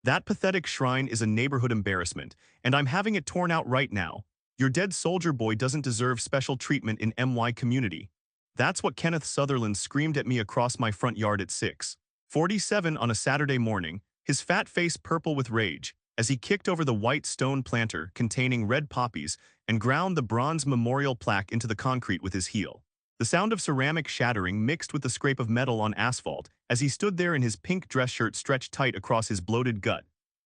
That pathetic shrine is a neighborhood embarrassment, and I'm having it torn out right now. Your dead soldier boy doesn't deserve special treatment in MY community. That's what Kenneth Sutherland screamed at me across my front yard at 6:47 on a Saturday morning, his fat face purple with rage, as he kicked over the white stone planter containing red poppies and ground the bronze memorial plaque into the concrete with his heel. The sound of ceramic shattering mixed with the scrape of metal on asphalt as he stood there in his pink dress shirt stretched tight across his bloated gut,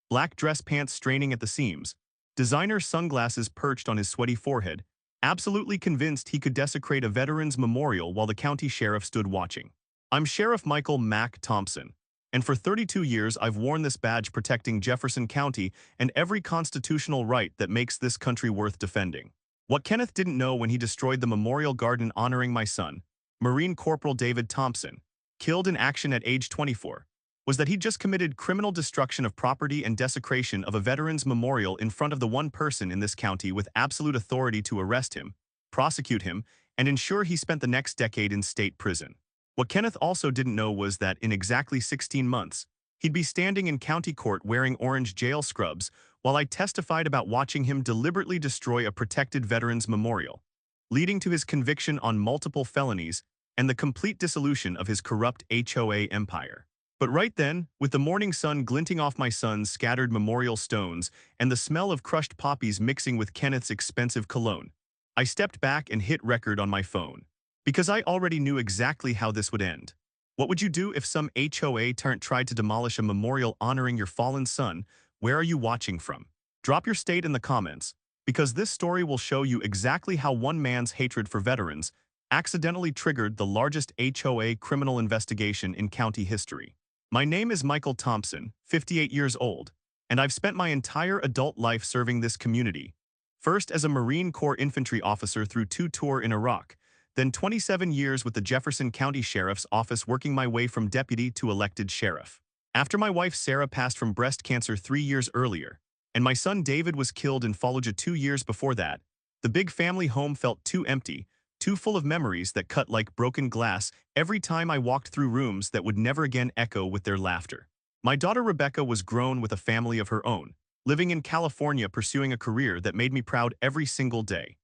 black dress pants straining at the seams, designer sunglasses perched on his sweaty forehead, absolutely convinced he could desecrate a veteran's memorial while the county sheriff stood watching. I'm Sheriff Michael Mack Thompson, and for 32 years I've worn this badge protecting Jefferson County and every constitutional right that makes this country worth defending. What Kenneth didn't know when he destroyed the memorial garden honoring my son, Marine Corporal David Thompson, killed in action at age 24, was that he just committed criminal destruction of property and desecration of a veteran's memorial in front of the one person in this county with absolute authority to arrest him, prosecute him, and ensure he spent the next decade in state prison. What Kenneth also didn't know was that in exactly 16 months, he'd be standing in county court wearing orange jail scrubs while I testified about watching him deliberately destroy a protected veteran's memorial, leading to his conviction on multiple felonies and the complete dissolution of his corrupt HOA empire. But right then, with the morning sun glinting off my son's scattered memorial stones and the smell of crushed poppies mixing with Kenneth's expensive cologne, I stepped back and hit record on my phone. Because I already knew exactly how this would end. What would you do if some HOA tried to demolish a memorial honoring your fallen son? Where are you watching from? Drop your state in the comments, because this story will show you exactly how one man's hatred for veterans accidentally triggered the largest HOA criminal investigation in county history. My name is Michael Thompson, 58 years old, and I've spent my entire adult life serving this community. First as a Marine Corps infantry officer through 2 tours in Iraq, then 27 years with the Jefferson County Sheriff's Office working my way from deputy to elected sheriff. After my wife Sarah passed from breast cancer 3 years earlier, and my son David was killed in Fallujah 2 years before that, the big family home felt too empty, too full of memories that cut like broken glass every time I walked through rooms that would never again echo with their laughter. My daughter Rebecca was grown with a family of her own, living in California pursuing a career that made me proud every single day.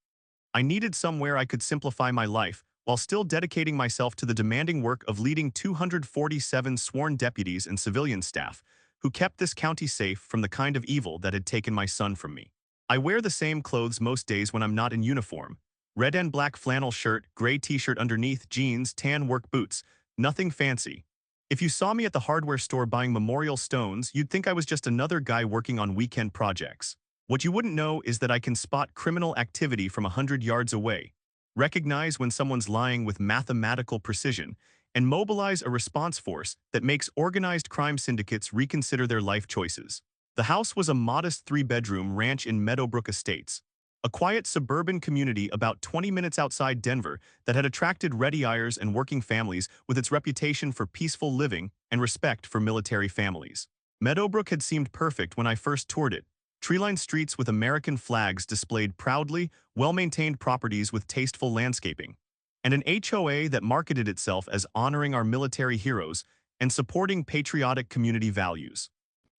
I needed somewhere I could simplify my life while still dedicating myself to the demanding work of leading 247 sworn deputies and civilian staff who kept this county safe from the kind of evil that had taken my son from me. I wear the same clothes most days when I'm not in uniform. Red and black flannel shirt, gray t-shirt underneath, jeans, tan work boots, nothing fancy. If you saw me at the hardware store buying memorial stones, you'd think I was just another guy working on weekend projects. What you wouldn't know is that I can spot criminal activity from 100 yards away, recognize when someone's lying with mathematical precision, and mobilize a response force that makes organized crime syndicates reconsider their life choices. The house was a modest 3-bedroom ranch in Meadowbrook Estates, a quiet suburban community about 20 minutes outside Denver that had attracted ready-eyers and working families with its reputation for peaceful living and respect for military families. Meadowbrook had seemed perfect when I first toured it. Tree-lined streets with American flags displayed proudly, well-maintained properties with tasteful landscaping, and an HOA that marketed itself as honoring our military heroes and supporting patriotic community values.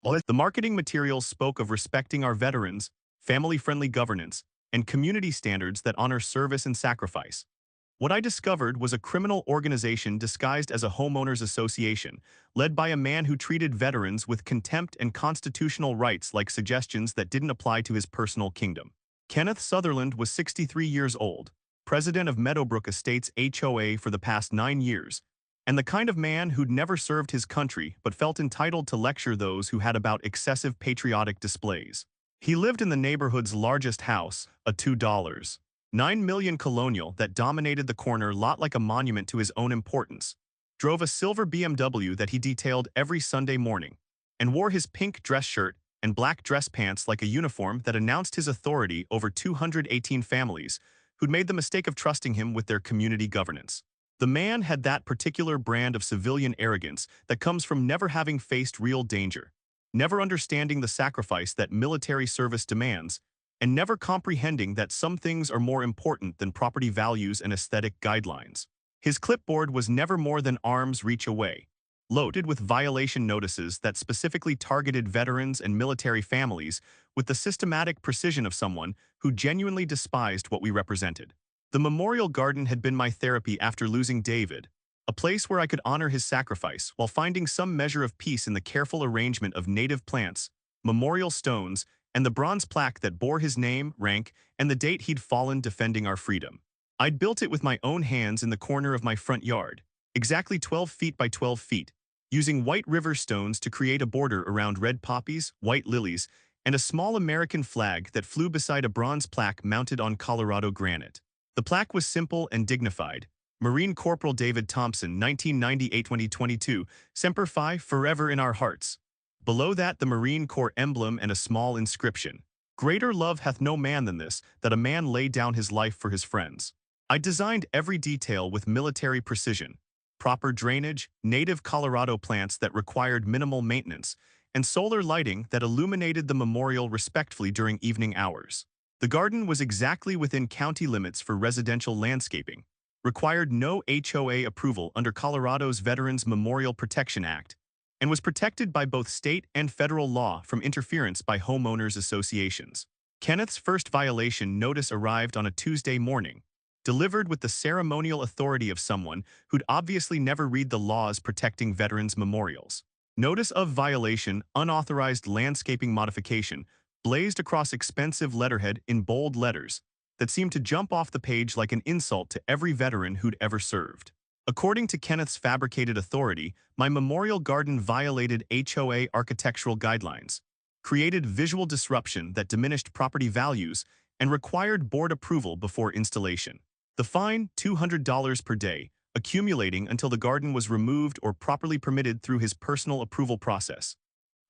The marketing materials spoke of respecting our veterans, family-friendly governance, and community standards that honor service and sacrifice. What I discovered was a criminal organization disguised as a homeowners association, led by a man who treated veterans with contempt and constitutional rights like suggestions that didn't apply to his personal kingdom. Kenneth Sutherland was 63 years old, president of Meadowbrook Estates HOA for the past 9 years, and the kind of man who'd never served his country but felt entitled to lecture those who had about excessive patriotic displays. He lived in the neighborhood's largest house, a $2.9 million colonial that dominated the corner lot like a monument to his own importance, drove a silver BMW that he detailed every Sunday morning, and wore his pink dress shirt and black dress pants like a uniform that announced his authority over 218 families who'd made the mistake of trusting him with their community governance. The man had that particular brand of civilian arrogance that comes from never having faced real danger, never understanding the sacrifice that military service demands, and never comprehending that some things are more important than property values and aesthetic guidelines. His clipboard was never more than arm's reach away, loaded with violation notices that specifically targeted veterans and military families with the systematic precision of someone who genuinely despised what we represented. The memorial garden had been my therapy after losing David, a place where I could honor his sacrifice while finding some measure of peace in the careful arrangement of native plants, memorial stones, and the bronze plaque that bore his name, rank, and the date he'd fallen defending our freedom. I'd built it with my own hands in the corner of my front yard, exactly 12 feet by 12 feet, using white river stones to create a border around red poppies, white lilies, and a small American flag that flew beside a bronze plaque mounted on Colorado granite. The plaque was simple and dignified. Marine Corporal David Thompson, 1998-2022, Semper Fi, forever in our hearts. Below that, the Marine Corps emblem and a small inscription. Greater love hath no man than this, that a man lay down his life for his friends. I designed every detail with military precision. Proper drainage, native Colorado plants that required minimal maintenance, and solar lighting that illuminated the memorial respectfully during evening hours. The garden was exactly within county limits for residential landscaping, required no HOA approval under Colorado's Veterans Memorial Protection Act, and was protected by both state and federal law from interference by homeowners associations. Kenneth's first violation notice arrived on a Tuesday morning, delivered with the ceremonial authority of someone who'd obviously never read the laws protecting veterans' memorials. Notice of violation, unauthorized landscaping modification, blazed across expensive letterhead in bold letters that seemed to jump off the page like an insult to every veteran who'd ever served. According to Kenneth's fabricated authority, my memorial garden violated HOA architectural guidelines, created visual disruption that diminished property values, and required board approval before installation. The fine, $200 per day, accumulating until the garden was removed or properly permitted through his personal approval process.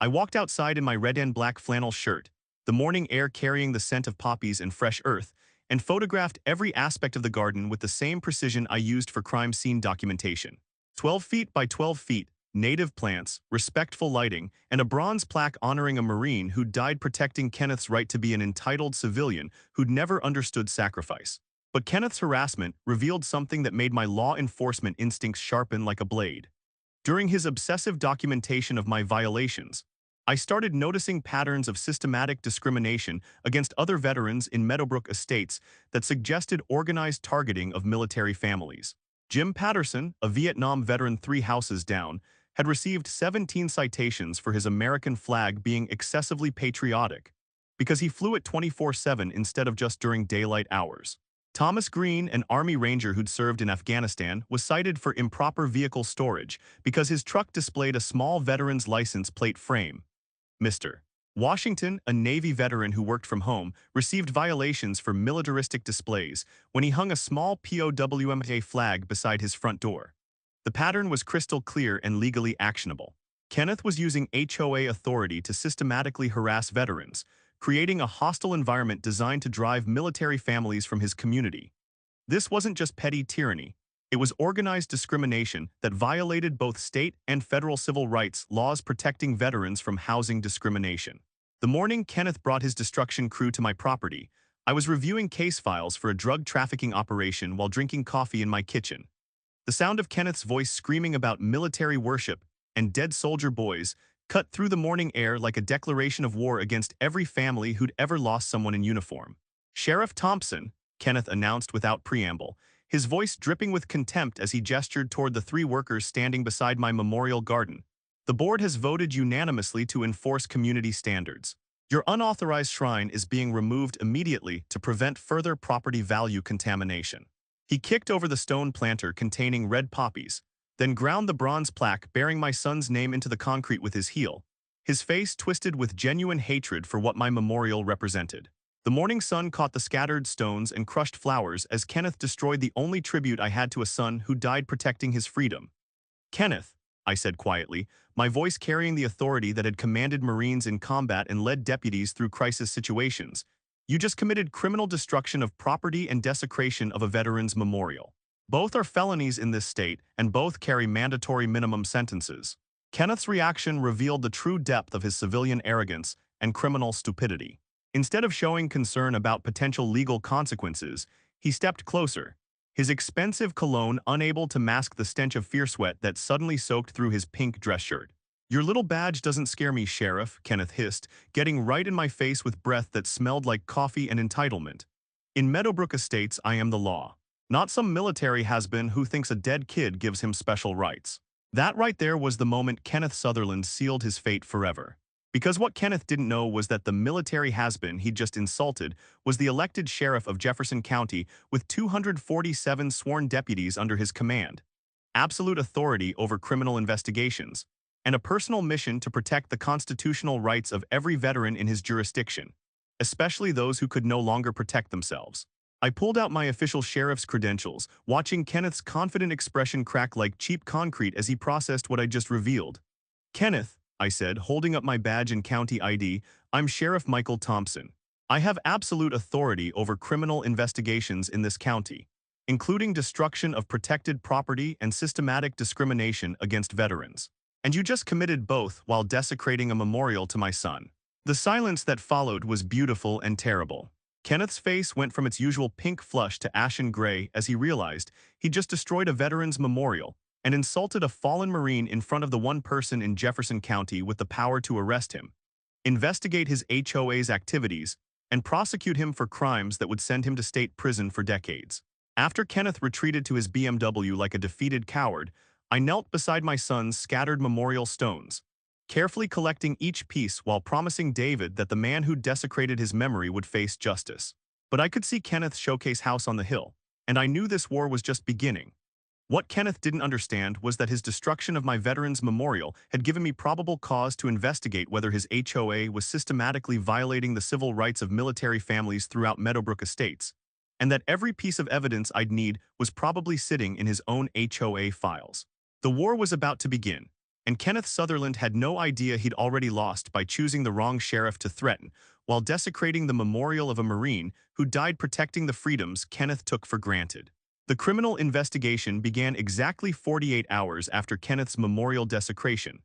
I walked outside in my red and black flannel shirt, the morning air carrying the scent of poppies and fresh earth, and photographed every aspect of the garden with the same precision I used for crime scene documentation. 12 feet by 12 feet, native plants, respectful lighting, and a bronze plaque honoring a Marine who died protecting Kenneth's right to be an entitled civilian who'd never understood sacrifice. But Kenneth's harassment revealed something that made my law enforcement instincts sharpen like a blade. During his obsessive documentation of my violations, I started noticing patterns of systematic discrimination against other veterans in Meadowbrook estates that suggested organized targeting of military families. Jim Patterson, a Vietnam veteran 3 houses down, had received 17 citations for his American flag being excessively patriotic because he flew it 24/7 instead of just during daylight hours. Thomas Green, an Army Ranger who'd served in Afghanistan, was cited for improper vehicle storage because his truck displayed a small veteran's license plate frame. Mr. Washington, a Navy veteran who worked from home, received violations for militaristic displays when he hung a small POWMA flag beside his front door. The pattern was crystal clear and legally actionable. Kenneth was using HOA authority to systematically harass veterans, creating a hostile environment designed to drive military families from his community. This wasn't just petty tyranny. It was organized discrimination that violated both state and federal civil rights laws protecting veterans from housing discrimination. The morning Kenneth brought his destruction crew to my property, I was reviewing case files for a drug trafficking operation while drinking coffee in my kitchen. The sound of Kenneth's voice screaming about military worship and dead soldier boys cut through the morning air like a declaration of war against every family who'd ever lost someone in uniform. "Sheriff Thompson," Kenneth announced without preamble, his voice dripping with contempt as he gestured toward the 3 workers standing beside my memorial garden. "The board has voted unanimously to enforce community standards. Your unauthorized shrine is being removed immediately to prevent further property value contamination." He kicked over the stone planter containing red poppies, then ground the bronze plaque bearing my son's name into the concrete with his heel, his face twisted with genuine hatred for what my memorial represented. The morning sun caught the scattered stones and crushed flowers as Kenneth destroyed the only tribute I had to a son who died protecting his freedom. "Kenneth," I said quietly, my voice carrying the authority that had commanded Marines in combat and led deputies through crisis situations, "you just committed criminal destruction of property and desecration of a veteran's memorial. Both are felonies in this state, and both carry mandatory minimum sentences." Kenneth's reaction revealed the true depth of his civilian arrogance and criminal stupidity. Instead of showing concern about potential legal consequences, he stepped closer, his expensive cologne unable to mask the stench of fear sweat that suddenly soaked through his pink dress shirt. "Your little badge doesn't scare me, Sheriff," Kenneth hissed, getting right in my face with breath that smelled like coffee and entitlement. "In Meadowbrook Estates, I am the law. Not some military has-been who thinks a dead kid gives him special rights." That right there was the moment Kenneth Sutherland sealed his fate forever. Because what Kenneth didn't know was that the military has-been he'd just insulted was the elected sheriff of Jefferson County with 247 sworn deputies under his command, absolute authority over criminal investigations, and a personal mission to protect the constitutional rights of every veteran in his jurisdiction, especially those who could no longer protect themselves. I pulled out my official sheriff's credentials, watching Kenneth's confident expression crack like cheap concrete as he processed what I just revealed. "Kenneth," I said, holding up my badge and county ID, "I'm Sheriff Michael Thompson. I have absolute authority over criminal investigations in this county, including destruction of protected property and systematic discrimination against veterans. And you just committed both while desecrating a memorial to my son." The silence that followed was beautiful and terrible. Kenneth's face went from its usual pink flush to ashen gray as he realized he'd just destroyed a veteran's memorial and insulted a fallen Marine in front of the one person in Jefferson County with the power to arrest him, investigate his HOA's activities, and prosecute him for crimes that would send him to state prison for decades. After Kenneth retreated to his BMW like a defeated coward, I knelt beside my son's scattered memorial stones, carefully collecting each piece while promising David that the man who desecrated his memory would face justice. But I could see Kenneth's showcase house on the hill, and I knew this war was just beginning. What Kenneth didn't understand was that his destruction of my veteran's memorial had given me probable cause to investigate whether his HOA was systematically violating the civil rights of military families throughout Meadowbrook Estates, and that every piece of evidence I'd need was probably sitting in his own HOA files. The war was about to begin, and Kenneth Sutherland had no idea he'd already lost by choosing the wrong sheriff to threaten, while desecrating the memorial of a Marine who died protecting the freedoms Kenneth took for granted. The criminal investigation began exactly 48 hours after Kenneth's memorial desecration,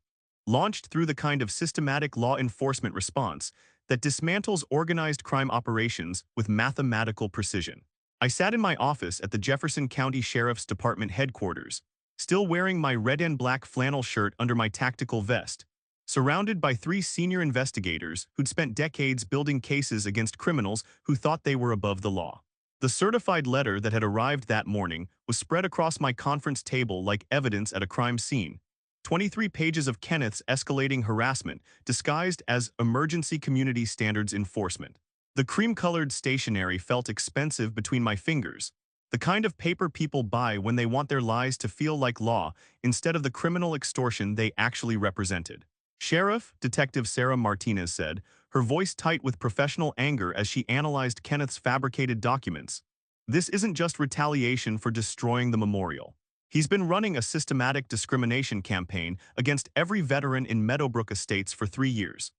launched through the kind of systematic law enforcement response that dismantles organized crime operations with mathematical precision. I sat in my office at the Jefferson County Sheriff's Department headquarters, still wearing my red and black flannel shirt under my tactical vest, surrounded by 3 senior investigators who'd spent decades building cases against criminals who thought they were above the law. The certified letter that had arrived that morning was spread across my conference table like evidence at a crime scene. 23 pages of Kenneth's escalating harassment disguised as emergency community standards enforcement. The cream-colored stationery felt expensive between my fingers, the kind of paper people buy when they want their lies to feel like law instead of the criminal extortion they actually represented. "Sheriff," Detective Sarah Martinez said, her voice tight with professional anger as she analyzed Kenneth's fabricated documents, "this isn't just retaliation for destroying the memorial. He's been running a systematic discrimination campaign against every veteran in Meadowbrook Estates for 3 years.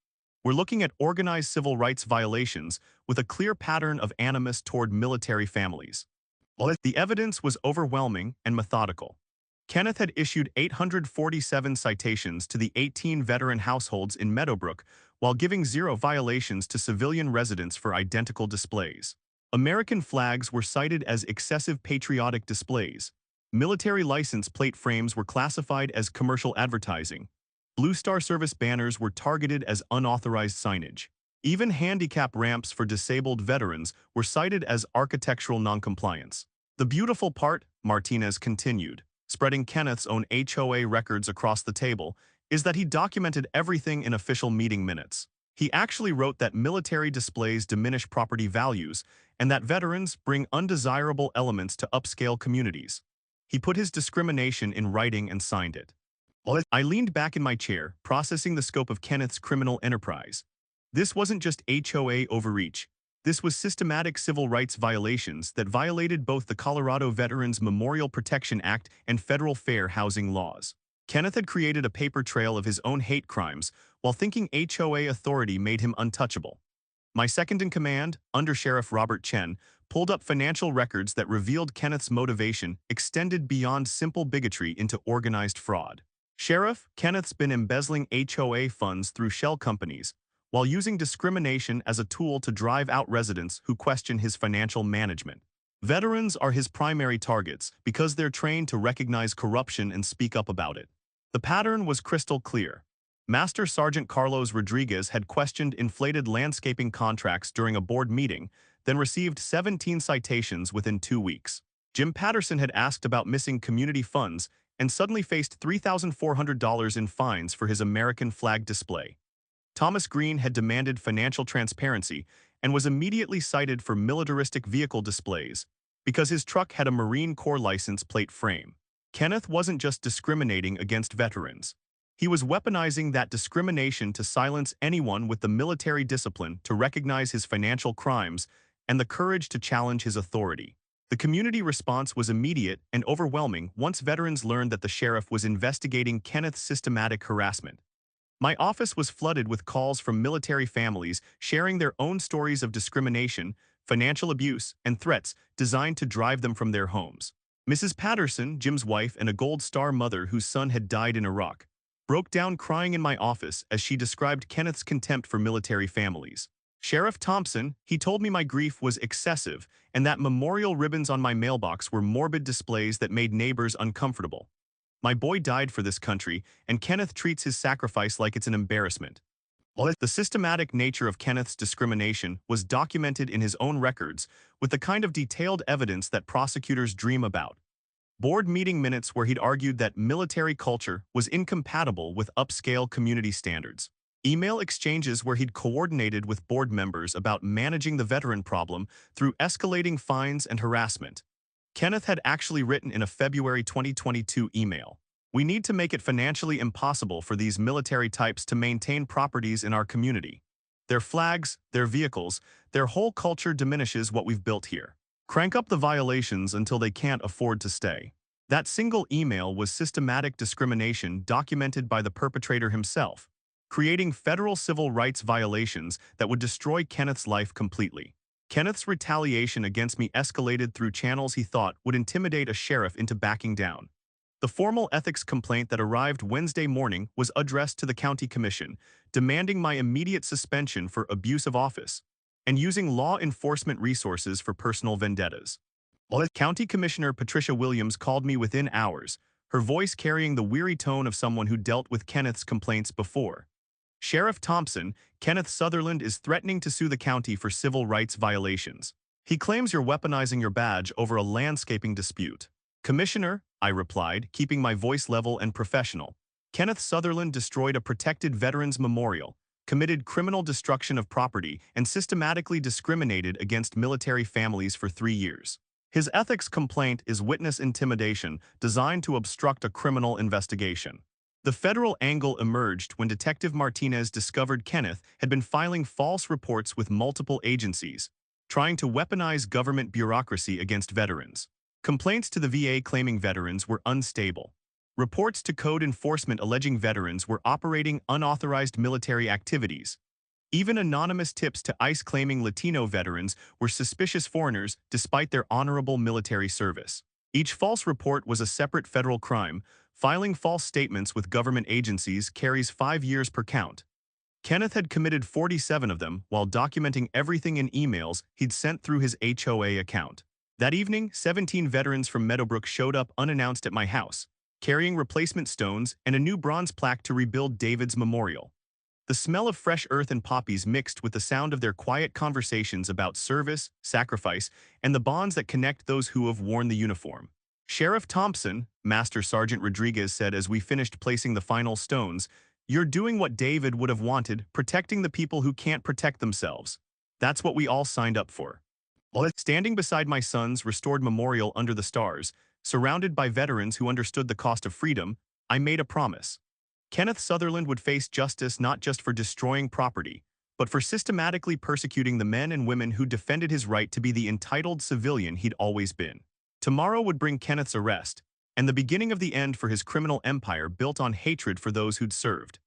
We're looking at organized civil rights violations with a clear pattern of animus toward military families." The evidence was overwhelming and methodical. Kenneth had issued 847 citations to the 18 veteran households in Meadowbrook while giving 0 violations to civilian residents for identical displays. American flags were cited as excessive patriotic displays. Military license plate frames were classified as commercial advertising. Blue Star Service banners were targeted as unauthorized signage. Even handicap ramps for disabled veterans were cited as architectural noncompliance. "The beautiful part," Martinez continued, spreading Kenneth's own HOA records across the table, "is that he documented everything in official meeting minutes. He actually wrote that military displays diminish property values and that veterans bring undesirable elements to upscale communities. He put his discrimination in writing and signed it." I leaned back in my chair, processing the scope of Kenneth's criminal enterprise. This wasn't just HOA overreach. This was systematic civil rights violations that violated both the Colorado Veterans Memorial Protection Act and federal fair housing laws. Kenneth had created a paper trail of his own hate crimes while thinking HOA authority made him untouchable. My second-in-command, Undersheriff Robert Chen, pulled up financial records that revealed Kenneth's motivation extended beyond simple bigotry into organized fraud. "Sheriff, Kenneth's been embezzling HOA funds through shell companies, while using discrimination as a tool to drive out residents who question his financial management. Veterans are his primary targets because they're trained to recognize corruption and speak up about it. The pattern was crystal clear. Master Sergeant Carlos Rodriguez had questioned inflated landscaping contracts during a board meeting, then received 17 citations within 2 weeks. Jim Patterson had asked about missing community funds and suddenly faced $3,400 in fines for his American flag display. Thomas Green had demanded financial transparency and was immediately cited for militaristic vehicle displays because his truck had a Marine Corps license plate frame. Kenneth wasn't just discriminating against veterans. He was weaponizing that discrimination to silence anyone with the military discipline to recognize his financial crimes and the courage to challenge his authority. The community response was immediate and overwhelming once veterans learned that the sheriff was investigating Kenneth's systematic harassment. My office was flooded with calls from military families sharing their own stories of discrimination, financial abuse, and threats designed to drive them from their homes. Mrs. Patterson, Jim's wife and a Gold Star mother whose son had died in Iraq, broke down crying in my office as she described Kenneth's contempt for military families. Sheriff Thompson, he told me my grief was excessive and that memorial ribbons on my mailbox were morbid displays that made neighbors uncomfortable. My boy died for this country, and Kenneth treats his sacrifice like it's an embarrassment. The systematic nature of Kenneth's discrimination was documented in his own records with the kind of detailed evidence that prosecutors dream about. Board meeting minutes where he'd argued that military culture was incompatible with upscale community standards. Email exchanges where he'd coordinated with board members about managing the veteran problem through escalating fines and harassment. Kenneth had actually written in a February 2022 email, "We need to make it financially impossible for these military types to maintain properties in our community. Their flags, their vehicles, their whole culture diminishes what we've built here. Crank up the violations until they can't afford to stay." That single email was systematic discrimination documented by the perpetrator himself, creating federal civil rights violations that would destroy Kenneth's life completely. Kenneth's retaliation against me escalated through channels he thought would intimidate a sheriff into backing down. The formal ethics complaint that arrived Wednesday morning was addressed to the county commission, demanding my immediate suspension for abuse of office and using law enforcement resources for personal vendettas. County Commissioner Patricia Williams called me within hours, her voice carrying the weary tone of someone who dealt with Kenneth's complaints before. Sheriff Thompson, Kenneth Sutherland is threatening to sue the county for civil rights violations. He claims you're weaponizing your badge over a landscaping dispute. Commissioner, I replied, keeping my voice level and professional. Kenneth Sutherland destroyed a protected veterans memorial, committed criminal destruction of property, and systematically discriminated against military families for 3 years. His ethics complaint is witness intimidation designed to obstruct a criminal investigation. The federal angle emerged when Detective Martinez discovered Kenneth had been filing false reports with multiple agencies, trying to weaponize government bureaucracy against veterans. Complaints to the VA claiming veterans were unstable. Reports to code enforcement alleging veterans were operating unauthorized military activities. Even anonymous tips to ICE claiming Latino veterans were suspicious foreigners despite their honorable military service. Each false report was a separate federal crime. Filing false statements with government agencies carries 5 years per count. Kenneth had committed 47 of them while documenting everything in emails he'd sent through his HOA account. That evening, 17 veterans from Meadowbrook showed up unannounced at my house, carrying replacement stones and a new bronze plaque to rebuild David's memorial. The smell of fresh earth and poppies mixed with the sound of their quiet conversations about service, sacrifice, and the bonds that connect those who have worn the uniform. Sheriff Thompson, Master Sergeant Rodriguez said as we finished placing the final stones, "You're doing what David would have wanted, protecting the people who can't protect themselves. That's what we all signed up for." Standing beside my son's restored memorial under the stars, surrounded by veterans who understood the cost of freedom, I made a promise. Kenneth Sutherland would face justice not just for destroying property, but for systematically persecuting the men and women who defended his right to be the entitled civilian he'd always been. Tomorrow would bring Kenneth's arrest, and the beginning of the end for his criminal empire built on hatred for those who'd served.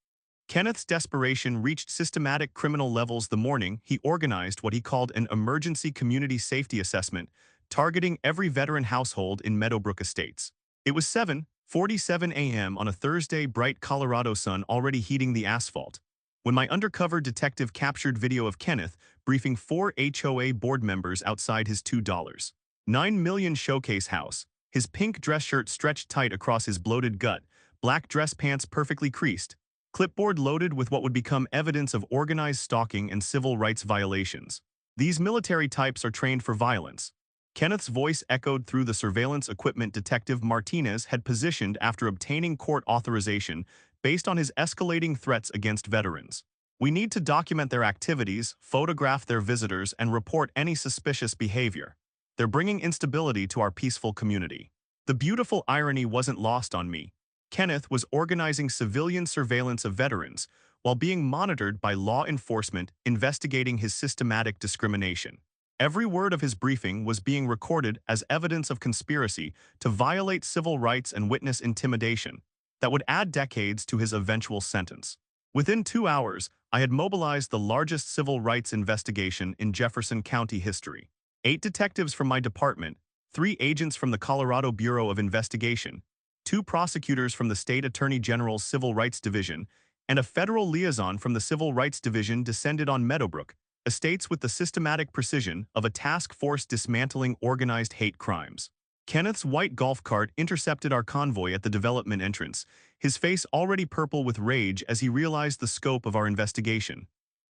Kenneth's desperation reached systematic criminal levels the morning he organized what he called an emergency community safety assessment, targeting every veteran household in Meadowbrook Estates. It was 7:47 a.m. on a Thursday, bright Colorado sun already heating the asphalt, when my undercover detective captured video of Kenneth briefing 4 HOA board members outside his $2 9 million showcase house. His pink dress shirt stretched tight across his bloated gut, black dress pants perfectly creased, clipboard loaded with what would become evidence of organized stalking and civil rights violations. These military types are trained for violence. Kenneth's voice echoed through the surveillance equipment Detective Martinez had positioned after obtaining court authorization based on his escalating threats against veterans. We need to document their activities, photograph their visitors, and report any suspicious behavior. They're bringing instability to our peaceful community. The beautiful irony wasn't lost on me. Kenneth was organizing civilian surveillance of veterans while being monitored by law enforcement investigating his systematic discrimination. Every word of his briefing was being recorded as evidence of conspiracy to violate civil rights and witness intimidation that would add decades to his eventual sentence. Within 2 hours, I had mobilized the largest civil rights investigation in Jefferson County history. 8 detectives from my department, 3 agents from the Colorado Bureau of Investigation, 2 prosecutors from the State Attorney General's Civil Rights Division, and a federal liaison from the Civil Rights Division descended on Meadowbrook, estates with the systematic precision of a task force dismantling organized hate crimes. Kenneth's white golf cart intercepted our convoy at the development entrance, his face already purple with rage as he realized the scope of our investigation.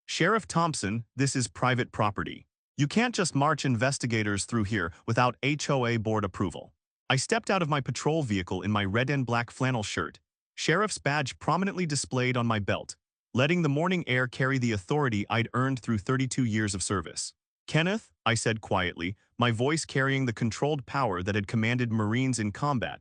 "Sheriff Thompson, this is private property. You can't just march investigators through here without HOA board approval." I stepped out of my patrol vehicle in my red and black flannel shirt, sheriff's badge prominently displayed on my belt, letting the morning air carry the authority I'd earned through 32 years of service. "Kenneth," I said quietly, my voice carrying the controlled power that had commanded Marines in combat,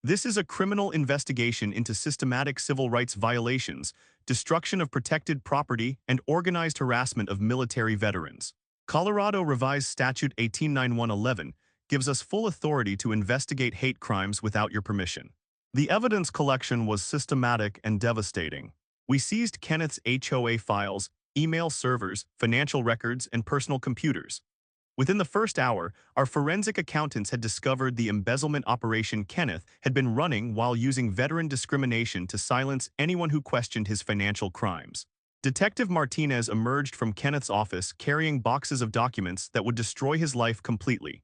"this is a criminal investigation into systematic civil rights violations, destruction of protected property, and organized harassment of military veterans. Colorado Revised Statute 189111 gives us full authority to investigate hate crimes without your permission." The evidence collection was systematic and devastating. We seized Kenneth's HOA files, email servers, financial records, and personal computers. Within the first hour, our forensic accountants had discovered the embezzlement operation Kenneth had been running while using veteran discrimination to silence anyone who questioned his financial crimes. Detective Martinez emerged from Kenneth's office carrying boxes of documents that would destroy his life completely.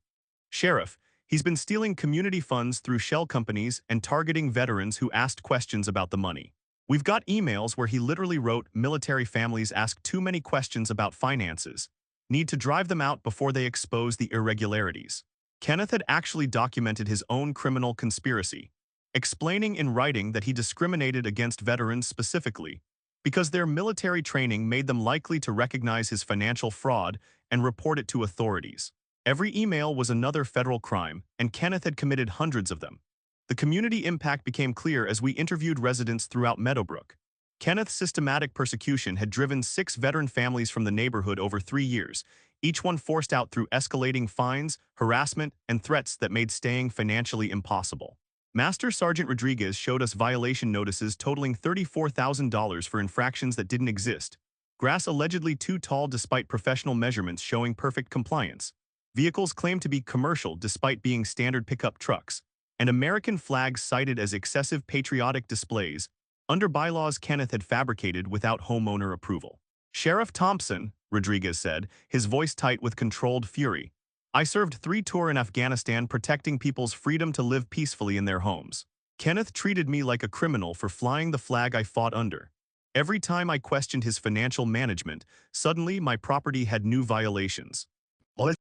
"Sheriff, he's been stealing community funds through shell companies and targeting veterans who asked questions about the money. We've got emails where he literally wrote, 'Military families ask too many questions about finances. Need to drive them out before they expose the irregularities.'" Kenneth had actually documented his own criminal conspiracy, explaining in writing that he discriminated against veterans specifically because their military training made them likely to recognize his financial fraud and report it to authorities. Every email was another federal crime, and Kenneth had committed hundreds of them. The community impact became clear as we interviewed residents throughout Meadowbrook. Kenneth's systematic persecution had driven 6 veteran families from the neighborhood over 3 years, each one forced out through escalating fines, harassment, and threats that made staying financially impossible. Master Sergeant Rodriguez showed us violation notices totaling $34,000 for infractions that didn't exist. Grass allegedly too tall despite professional measurements showing perfect compliance. Vehicles claimed to be commercial despite being standard pickup trucks. And American flags cited as excessive patriotic displays under bylaws Kenneth had fabricated without homeowner approval. "Sheriff Thompson," Rodriguez said, his voice tight with controlled fury, "I served 3 tours in Afghanistan protecting people's freedom to live peacefully in their homes. Kenneth treated me like a criminal for flying the flag I fought under. Every time I questioned his financial management, suddenly my property had new violations."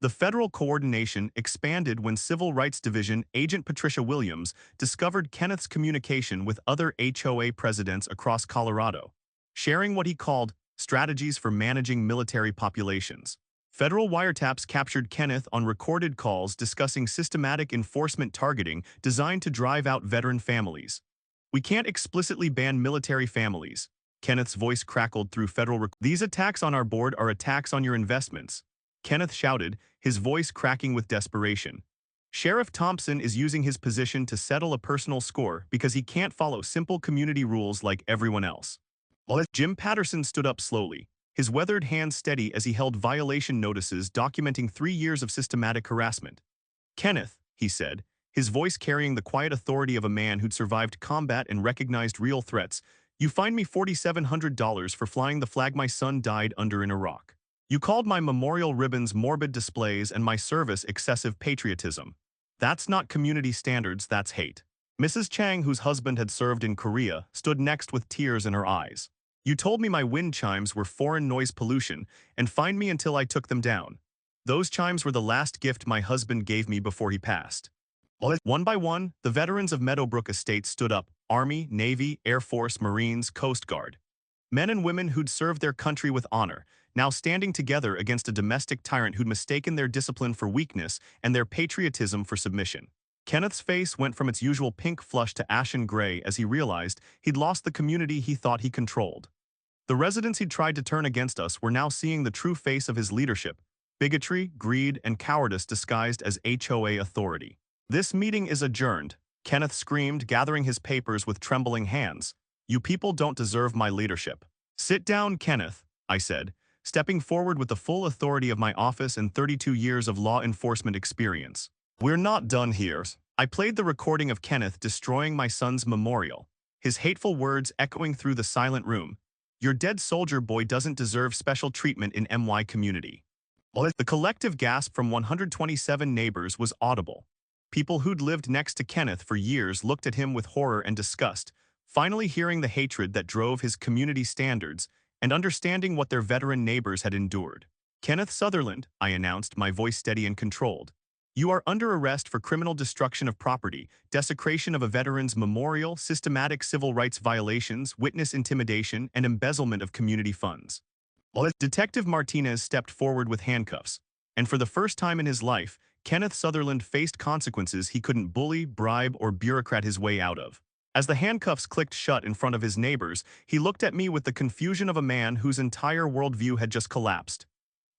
The federal coordination expanded when Civil Rights Division Agent Patricia Williams discovered Kenneth's communication with other HOA presidents across Colorado, sharing what he called strategies for managing military populations. Federal wiretaps captured Kenneth on recorded calls discussing systematic enforcement targeting designed to drive out veteran families. "We can't explicitly ban military families," Kenneth's voice crackled through federal "These attacks on our board are attacks on your investments," Kenneth shouted, his voice cracking with desperation. "Sheriff Thompson is using his position to settle a personal score because he can't follow simple community rules like everyone else." Jim Patterson stood up slowly, his weathered hands steady as he held violation notices documenting 3 years of systematic harassment. "Kenneth," he said, his voice carrying the quiet authority of a man who'd survived combat and recognized real threats, "you fined me $4,700 for flying the flag my son died under in Iraq. You called my memorial ribbons morbid displays and my service excessive patriotism. That's not community standards, that's hate. Mrs. Chang, whose husband had served in Korea, stood next with tears in her eyes. You told me my wind chimes were foreign noise pollution and fined me until I took them down. Those chimes were the last gift my husband gave me before he passed. One by one, the veterans of Meadowbrook Estate stood up, Army, Navy, Air Force, Marines, Coast Guard. Men and women who'd served their country with honor, now standing together against a domestic tyrant who'd mistaken their discipline for weakness and their patriotism for submission. Kenneth's face went from its usual pink flush to ashen gray as he realized he'd lost the community he thought he controlled. The residents he'd tried to turn against us were now seeing the true face of his leadership: bigotry, greed, and cowardice disguised as HOA authority. "This meeting is adjourned," Kenneth screamed, gathering his papers with trembling hands. "You people don't deserve my leadership." "Sit down, Kenneth," I said, stepping forward with the full authority of my office and 32 years of law enforcement experience. "We're not done here." I played the recording of Kenneth destroying my son's memorial, his hateful words echoing through the silent room. "Your dead soldier boy doesn't deserve special treatment in MY community." The collective gasp from 127 neighbors was audible. People who'd lived next to Kenneth for years looked at him with horror and disgust, finally hearing the hatred that drove his community standards and understanding what their veteran neighbors had endured. "Kenneth Sutherland," I announced, my voice steady and controlled. "You are under arrest for criminal destruction of property, desecration of a veteran's memorial, systematic civil rights violations, witness intimidation, and embezzlement of community funds." Detective Martinez stepped forward with handcuffs, and for the first time in his life, Kenneth Sutherland faced consequences he couldn't bully, bribe, or bureaucrat his way out of. As the handcuffs clicked shut in front of his neighbors, he looked at me with the confusion of a man whose entire worldview had just collapsed.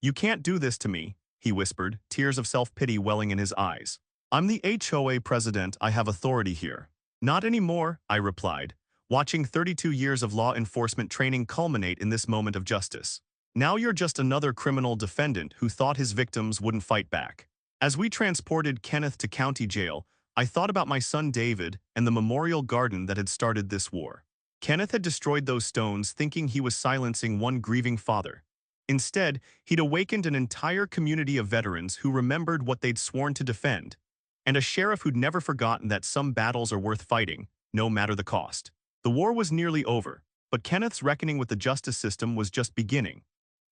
"You can't do this to me," he whispered, tears of self-pity welling in his eyes. "I'm the HOA president, I have authority here." "Not anymore," I replied, watching 32 years of law enforcement training culminate in this moment of justice. "Now you're just another criminal defendant who thought his victims wouldn't fight back." As we transported Kenneth to county jail, I thought about my son David and the memorial garden that had started this war. Kenneth had destroyed those stones thinking he was silencing one grieving father. Instead, he'd awakened an entire community of veterans who remembered what they'd sworn to defend, and a sheriff who'd never forgotten that some battles are worth fighting, no matter the cost. The war was nearly over, but Kenneth's reckoning with the justice system was just beginning.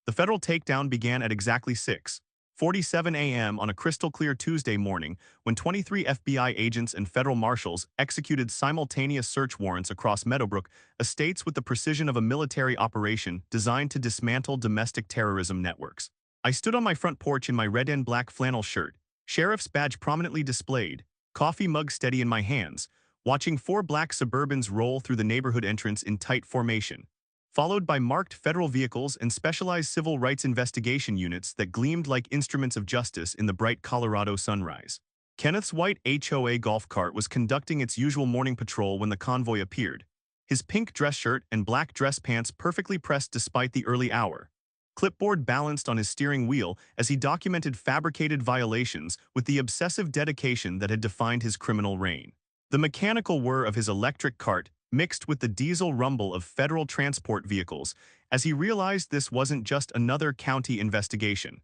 The federal takedown began at exactly 6:47 a.m. on a crystal-clear Tuesday morning when 23 FBI agents and federal marshals executed simultaneous search warrants across Meadowbrook estates with the precision of a military operation designed to dismantle domestic terrorism networks. I stood on my front porch in my red and black flannel shirt, sheriff's badge prominently displayed, coffee mug steady in my hands, watching 4 black Suburbans roll through the neighborhood entrance in tight formation, followed by marked federal vehicles and specialized civil rights investigation units that gleamed like instruments of justice in the bright Colorado sunrise. Kenneth's white HOA golf cart was conducting its usual morning patrol when the convoy appeared, his pink dress shirt and black dress pants perfectly pressed despite the early hour. Clipboard balanced on his steering wheel as he documented fabricated violations with the obsessive dedication that had defined his criminal reign. The mechanical whir of his electric cart mixed with the diesel rumble of federal transport vehicles as he realized this wasn't just another county investigation.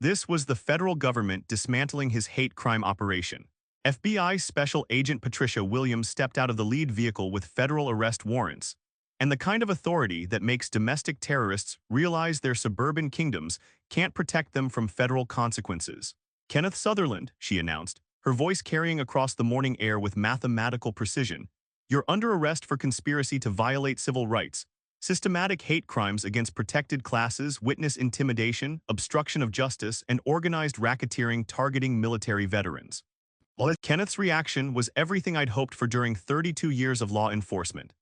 This was the federal government dismantling his hate crime operation. FBI Special Agent Patricia Williams stepped out of the lead vehicle with federal arrest warrants, and the kind of authority that makes domestic terrorists realize their suburban kingdoms can't protect them from federal consequences. "Kenneth Sutherland," she announced, her voice carrying across the morning air with mathematical precision, "you're under arrest for conspiracy to violate civil rights, systematic hate crimes against protected classes, witness intimidation, obstruction of justice, and organized racketeering targeting military veterans." Kenneth's reaction was everything I'd hoped for during 32 years of law enforcement.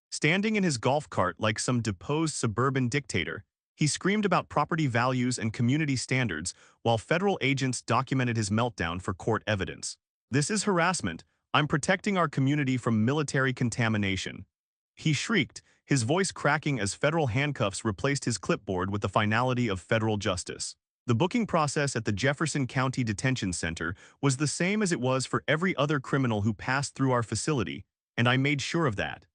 Standing in his golf cart like some deposed suburban dictator, he screamed about property values and community standards while federal agents documented his meltdown for court evidence. "This is harassment. I'm protecting our community from military contamination," he shrieked, his voice cracking as federal handcuffs replaced his clipboard with the finality of federal justice. The booking process at the Jefferson County Detention Center was the same as it was for every other criminal who passed through our facility, and I made sure of that.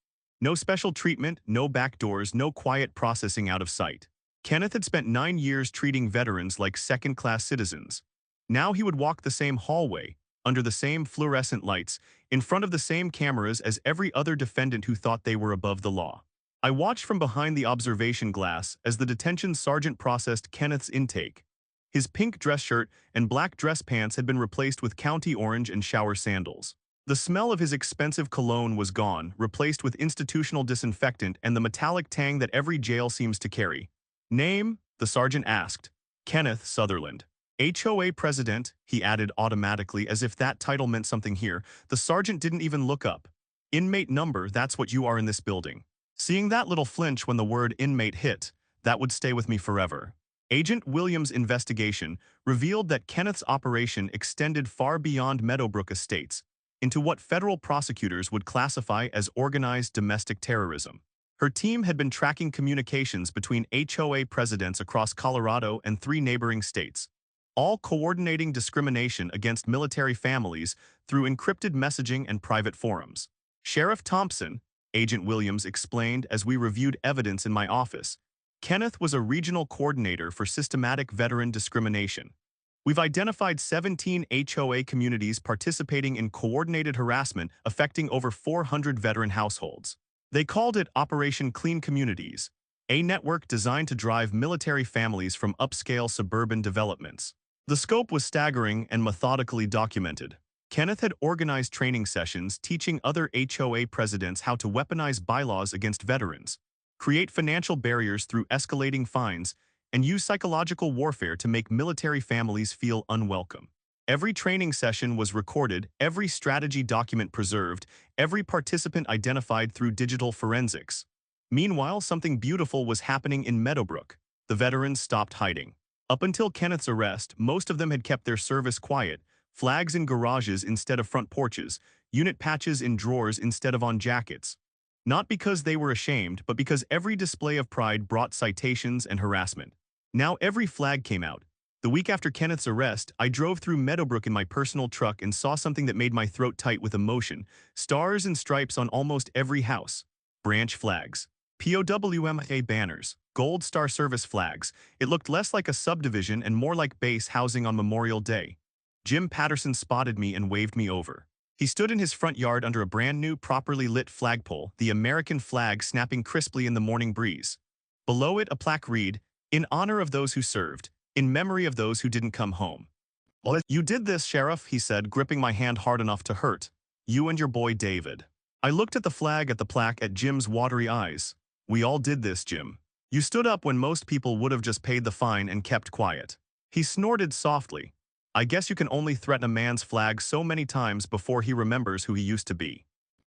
No special treatment, no back doors, no quiet processing out of sight. Kenneth had spent 9 years treating veterans like second-class citizens. Now he would walk the same hallway, under the same fluorescent lights, in front of the same cameras as every other defendant who thought they were above the law. I watched from behind the observation glass as the detention sergeant processed Kenneth's intake. His pink dress shirt and black dress pants had been replaced with county orange and shower sandals. The smell of his expensive cologne was gone, replaced with institutional disinfectant and the metallic tang that every jail seems to carry. "Name?" the sergeant asked. "Kenneth Sutherland." "HOA president," he added automatically as if that title meant something here. The sergeant didn't even look up. "Inmate number, that's what you are in this building." Seeing that little flinch when the word inmate hit, that would stay with me forever. Agent Williams' investigation revealed that Kenneth's operation extended far beyond Meadowbrook Estates, into what federal prosecutors would classify as organized domestic terrorism. Her team had been tracking communications between HOA presidents across Colorado and 3 neighboring states, all coordinating discrimination against military families through encrypted messaging and private forums. "Sheriff Thompson," Agent Williams explained as we reviewed evidence in my office, "Kenneth was a regional coordinator for systematic veteran discrimination. We've identified 17 HOA communities participating in coordinated harassment affecting over 400 veteran households. They called it Operation Clean Communities, a network designed to drive military families from upscale suburban developments." The scope was staggering and methodically documented. Kenneth had organized training sessions teaching other HOA presidents how to weaponize bylaws against veterans, create financial barriers through escalating fines, and use psychological warfare to make military families feel unwelcome. Every training session was recorded, every strategy document preserved, every participant identified through digital forensics. Meanwhile, something beautiful was happening in Meadowbrook. The veterans stopped hiding. Up until Kenneth's arrest, most of them had kept their service quiet, flags in garages instead of front porches, unit patches in drawers instead of on jackets. Not because they were ashamed, but because every display of pride brought citations and harassment. Now every flag came out. The week after Kenneth's arrest, I drove through Meadowbrook in my personal truck and saw something that made my throat tight with emotion. Stars and stripes on almost every house. Branch flags. POWMA banners. Gold Star Service flags. It looked less like a subdivision and more like base housing on Memorial Day. Jim Patterson spotted me and waved me over. He stood in his front yard under a brand new, properly lit flagpole, the American flag snapping crisply in the morning breeze. Below it, a plaque read, "In honor of those who served, in memory of those who didn't come home." "Well, you did this, Sheriff," he said, gripping my hand hard enough to hurt. "You and your boy David." I looked at the flag, at the plaque, at Jim's watery eyes. "We all did this, Jim. You stood up when most people would have just paid the fine and kept quiet." He snorted softly. "I guess you can only threaten a man's flag so many times before he remembers who he used to be."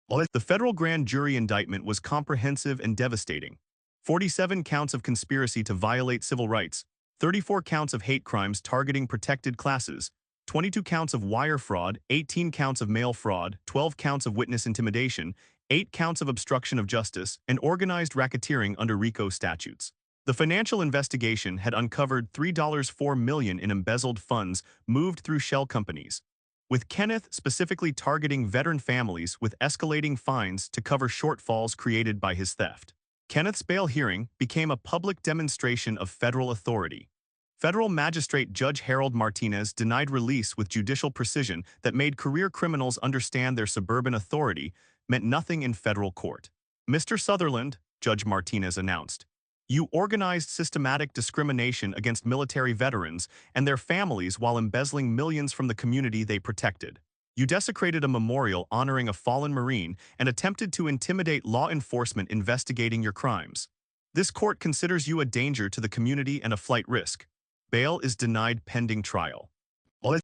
The federal grand jury indictment was comprehensive and devastating. 47 counts of conspiracy to violate civil rights, 34 counts of hate crimes targeting protected classes, 22 counts of wire fraud, 18 counts of mail fraud, 12 counts of witness intimidation, 8 counts of obstruction of justice, and organized racketeering under RICO statutes. The financial investigation had uncovered $3.4 million in embezzled funds moved through shell companies, with Kenneth specifically targeting veteran families with escalating fines to cover shortfalls created by his theft. Kenneth's bail hearing became a public demonstration of federal authority. Federal Magistrate Judge Harold Martinez denied release with judicial precision that made career criminals understand their suburban authority meant nothing in federal court. "Mr. Sutherland," Judge Martinez announced, "you organized systematic discrimination against military veterans and their families while embezzling millions from the community they protected. You desecrated a memorial honoring a fallen Marine and attempted to intimidate law enforcement investigating your crimes. This court considers you a danger to the community and a flight risk. Bail is denied pending trial."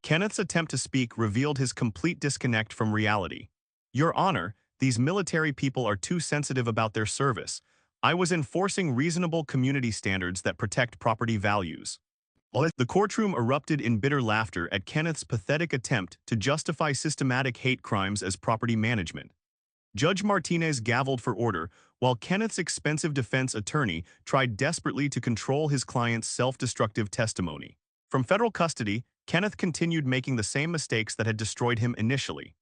Kenneth's attempt to speak revealed his complete disconnect from reality. "Your Honor, these military people are too sensitive about their service. I was enforcing reasonable community standards that protect property values." The courtroom erupted in bitter laughter at Kenneth's pathetic attempt to justify systematic hate crimes as property management. Judge Martinez gavelled for order, while Kenneth's expensive defense attorney tried desperately to control his client's self-destructive testimony. From federal custody, Kenneth continued making the same mistakes that had destroyed him initially.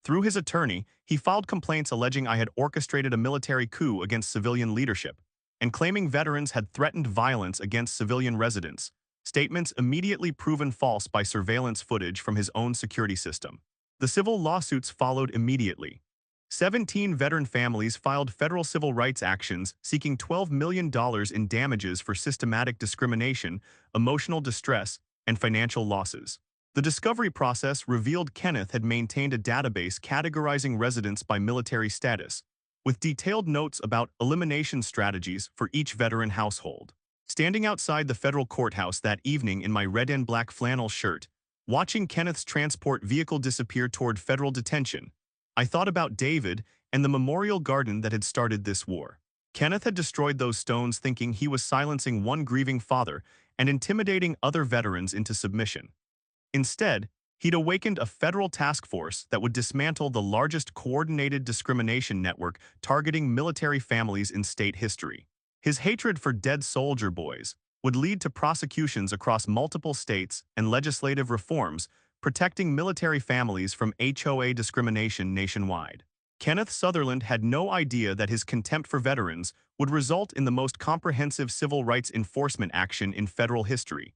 Through his attorney, he filed complaints alleging I had orchestrated a military coup against civilian leadership, and claiming veterans had threatened violence against civilian residents, statements immediately proven false by surveillance footage from his own security system. The civil lawsuits followed immediately. 17 veteran families filed federal civil rights actions seeking $12 million in damages for systematic discrimination, emotional distress, and financial losses. The discovery process revealed Kenneth had maintained a database categorizing residents by military status, with detailed notes about elimination strategies for each veteran household. Standing outside the federal courthouse that evening in my red and black flannel shirt, watching Kenneth's transport vehicle disappear toward federal detention, I thought about David and the memorial garden that had started this war. Kenneth had destroyed those stones thinking he was silencing one grieving father and intimidating other veterans into submission. Instead, he'd awakened a federal task force that would dismantle the largest coordinated discrimination network targeting military families in state history. His hatred for dead soldier boys would lead to prosecutions across multiple states and legislative reforms protecting military families from HOA discrimination nationwide. Kenneth Sutherland had no idea that his contempt for veterans would result in the most comprehensive civil rights enforcement action in federal history,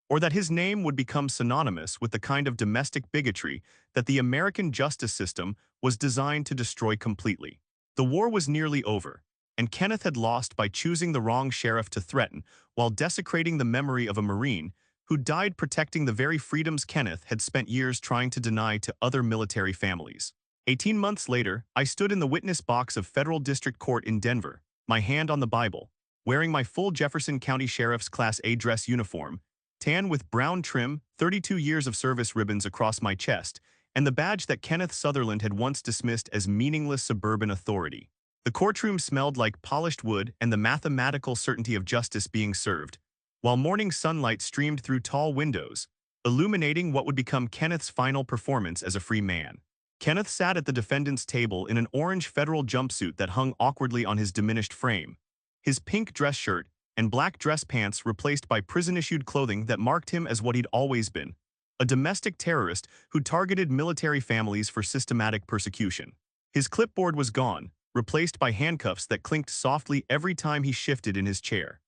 or that his name would become synonymous with the kind of domestic bigotry that the American justice system was designed to destroy completely. The war was nearly over, and Kenneth had lost by choosing the wrong sheriff to threaten while desecrating the memory of a Marine who died protecting the very freedoms Kenneth had spent years trying to deny to other military families. 18 months later, I stood in the witness box of Federal District Court in Denver, my hand on the Bible, wearing my full Jefferson County Sheriff's Class A dress uniform, tan with brown trim, 32 years of service ribbons across my chest, and the badge that Kenneth Sutherland had once dismissed as meaningless suburban authority. The courtroom smelled like polished wood and the mathematical certainty of justice being served, while morning sunlight streamed through tall windows, illuminating what would become Kenneth's final performance as a free man. Kenneth sat at the defendant's table in an orange federal jumpsuit that hung awkwardly on his diminished frame, his pink dress shirt and black dress pants replaced by prison-issued clothing that marked him as what he'd always been, a domestic terrorist who targeted military families for systematic persecution. His clipboard was gone, replaced by handcuffs that clinked softly every time he shifted in his chair.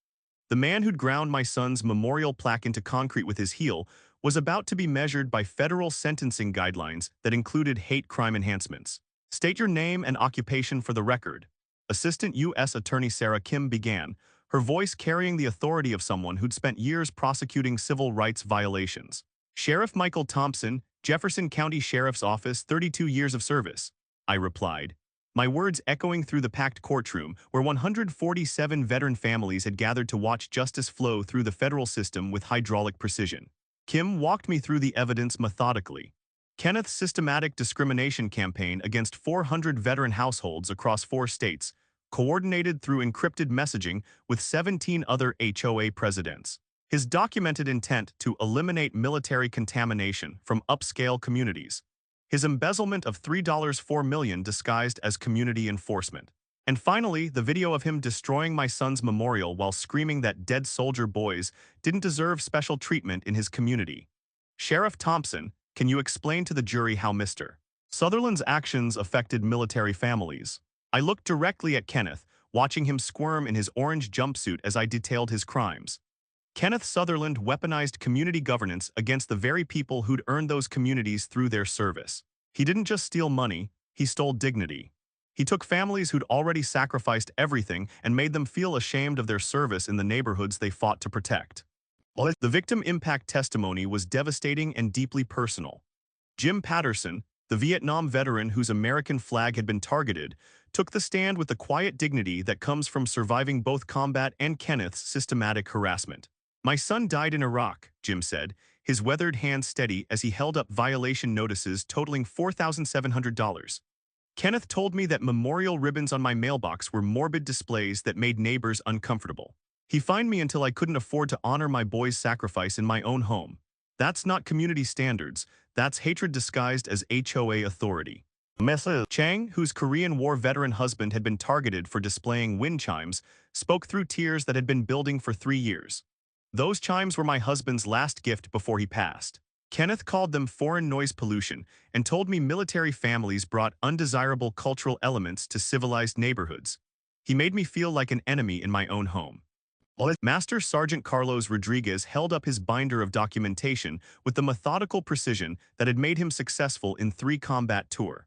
The man who'd ground my son's memorial plaque into concrete with his heel was about to be measured by federal sentencing guidelines that included hate crime enhancements. "State your name and occupation for the record," Assistant U.S. Attorney Sarah Kim began, her voice carrying the authority of someone who'd spent years prosecuting civil rights violations. "Sheriff Michael Thompson, Jefferson County Sheriff's Office, 32 years of service," I replied, my words echoing through the packed courtroom where 147 veteran families had gathered to watch justice flow through the federal system with hydraulic precision. Kim walked me through the evidence methodically. Kenneth's systematic discrimination campaign against 400 veteran households across 4 states, coordinated through encrypted messaging with 17 other HOA presidents. His documented intent to eliminate military contamination from upscale communities. His embezzlement of $3.4 million disguised as community enforcement. And finally, the video of him destroying my son's memorial while screaming that dead soldier boys didn't deserve special treatment in his community. "Sheriff Thompson, can you explain to the jury how Mr. Sutherland's actions affected military families?" I looked directly at Kenneth, watching him squirm in his orange jumpsuit as I detailed his crimes. Kenneth Sutherland weaponized community governance against the very people who'd earned those communities through their service. He didn't just steal money, he stole dignity. He took families who'd already sacrificed everything and made them feel ashamed of their service in the neighborhoods they fought to protect. The victim impact testimony was devastating and deeply personal. Jim Patterson, the Vietnam veteran whose American flag had been targeted, took the stand with the quiet dignity that comes from surviving both combat and Kenneth's systematic harassment. "My son died in Iraq," Jim said, his weathered hand steady as he held up violation notices totaling $4,700. "Kenneth told me that memorial ribbons on my mailbox were morbid displays that made neighbors uncomfortable. He fined me until I couldn't afford to honor my boy's sacrifice in my own home. That's not community standards, that's hatred disguised as HOA authority." Mrs. Chang, whose Korean War veteran husband had been targeted for displaying wind chimes, spoke through tears that had been building for 3 years. "Those chimes were my husband's last gift before he passed. Kenneth called them foreign noise pollution and told me military families brought undesirable cultural elements to civilized neighborhoods. He made me feel like an enemy in my own home. Master Sergeant Carlos Rodriguez held up his binder of documentation with the methodical precision that had made him successful in 3 combat tours.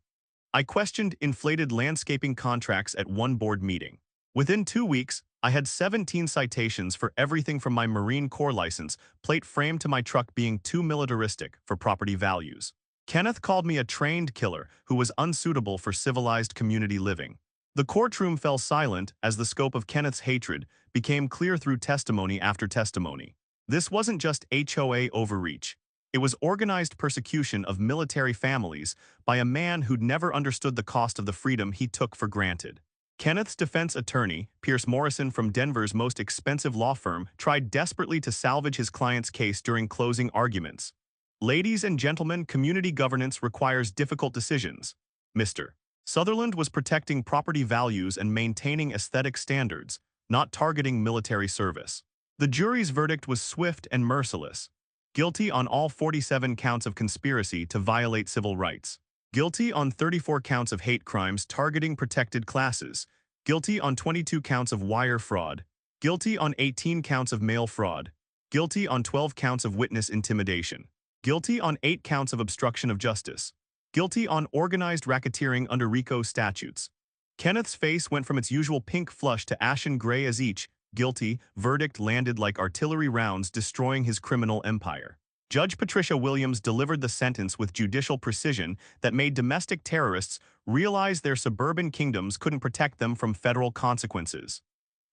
I questioned inflated landscaping contracts at one board meeting. Within 2 weeks, I had 17 citations for everything from my Marine Corps license plate frame to my truck being too militaristic for property values. Kenneth called me a trained killer who was unsuitable for civilized community living. The courtroom fell silent as the scope of Kenneth's hatred became clear through testimony after testimony. This wasn't just HOA overreach. It was organized persecution of military families by a man who'd never understood the cost of the freedom he took for granted. Kenneth's defense attorney, Pierce Morrison from Denver's most expensive law firm, tried desperately to salvage his client's case during closing arguments. Ladies and gentlemen, community governance requires difficult decisions. Mr. Sutherland was protecting property values and maintaining aesthetic standards, not targeting military service. The jury's verdict was swift and merciless. Guilty on all 47 counts of conspiracy to violate civil rights. Guilty on 34 counts of hate crimes targeting protected classes. Guilty on 22 counts of wire fraud. Guilty on 18 counts of mail fraud. Guilty on 12 counts of witness intimidation. Guilty on 8 counts of obstruction of justice. Guilty on organized racketeering under RICO statutes. Kenneth's face went from its usual pink flush to ashen gray as each guilty verdict landed like artillery rounds, destroying his criminal empire. Judge Patricia Williams delivered the sentence with judicial precision that made domestic terrorists realize their suburban kingdoms couldn't protect them from federal consequences.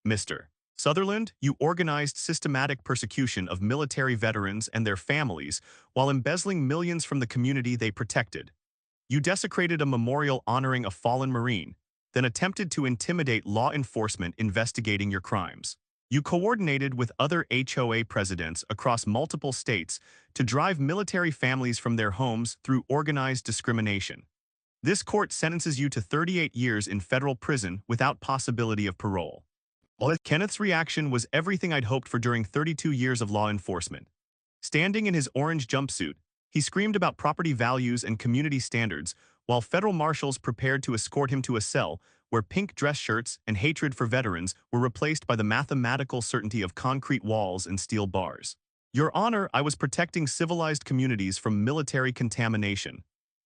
Mr. Sutherland, you organized systematic persecution of military veterans and their families while embezzling millions from the community they protected. You desecrated a memorial honoring a fallen Marine, then attempted to intimidate law enforcement investigating your crimes. You coordinated with other HOA presidents across multiple states to drive military families from their homes through organized discrimination. This court sentences you to 38 years in federal prison without possibility of parole. Kenneth's reaction was everything I'd hoped for during 32 years of law enforcement. Standing in his orange jumpsuit, he screamed about property values and community standards, while federal marshals prepared to escort him to a cell where pink dress shirts and hatred for veterans were replaced by the mathematical certainty of concrete walls and steel bars. Your Honor, I was protecting civilized communities from military contamination.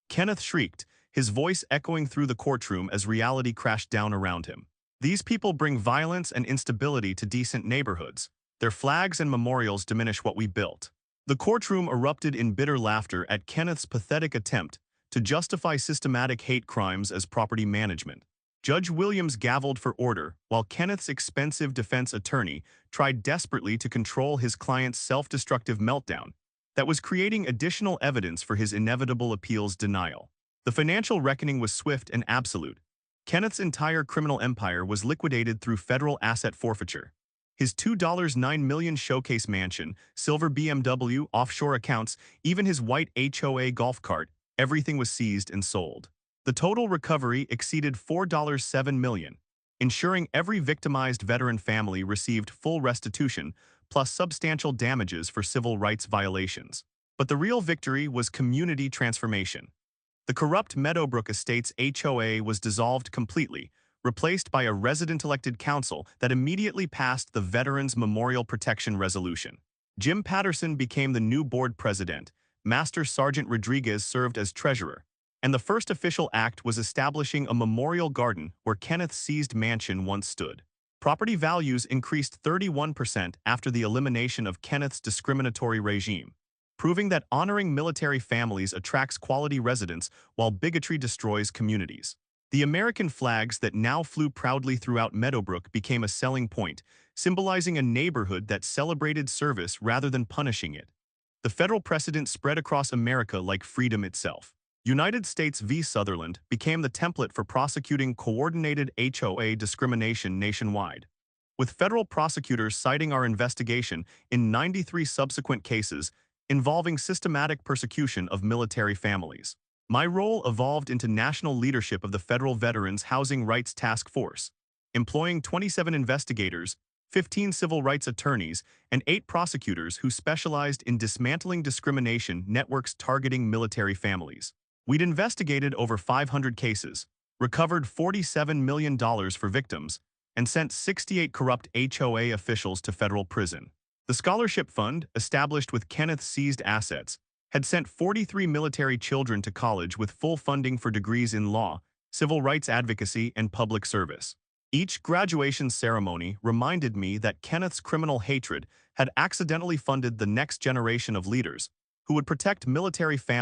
Kenneth shrieked, his voice echoing through the courtroom as reality crashed down around him. These people bring violence and instability to decent neighborhoods. Their flags and memorials diminish what we built. The courtroom erupted in bitter laughter at Kenneth's pathetic attempt to justify systematic hate crimes as property management. Judge Williams gavelled for order, while Kenneth's expensive defense attorney tried desperately to control his client's self-destructive meltdown that was creating additional evidence for his inevitable appeal's denial. The financial reckoning was swift and absolute. Kenneth's entire criminal empire was liquidated through federal asset forfeiture. His $2.9 million showcase mansion, silver BMW, offshore accounts, even his white HOA golf cart, everything was seized and sold. The total recovery exceeded $4.7 million, ensuring every victimized veteran family received full restitution plus substantial damages for civil rights violations. But the real victory was community transformation. The corrupt Meadowbrook Estates HOA was dissolved completely, replaced by a resident-elected council that immediately passed the Veterans Memorial Protection Resolution. Jim Patterson became the new board president, Master Sergeant Rodriguez served as treasurer, and the first official act was establishing a memorial garden where Kenneth's seized mansion once stood. Property values increased 31% after the elimination of Kenneth's discriminatory regime, proving that honoring military families attracts quality residents while bigotry destroys communities. The American flags that now flew proudly throughout Meadowbrook became a selling point, symbolizing a neighborhood that celebrated service rather than punishing it. The federal precedent spread across America like freedom itself. United States v. Sutherland became the template for prosecuting coordinated HOA discrimination nationwide, with federal prosecutors citing our investigation in 93 subsequent cases involving systematic persecution of military families. My role evolved into national leadership of the Federal Veterans Housing Rights Task Force, employing 27 investigators, 15 civil rights attorneys, and 8 prosecutors who specialized in dismantling discrimination networks targeting military families. We'd investigated over 500 cases, recovered $47 million for victims, and and sent 68 corrupt HOA officials to federal prison. The scholarship fund, established with Kenneth's seized assets, had sent 43 military children to college with full funding for degrees in law, civil rights advocacy, and public service. Each graduation ceremony reminded me that Kenneth's criminal hatred had accidentally funded the next generation of leaders who would protect military families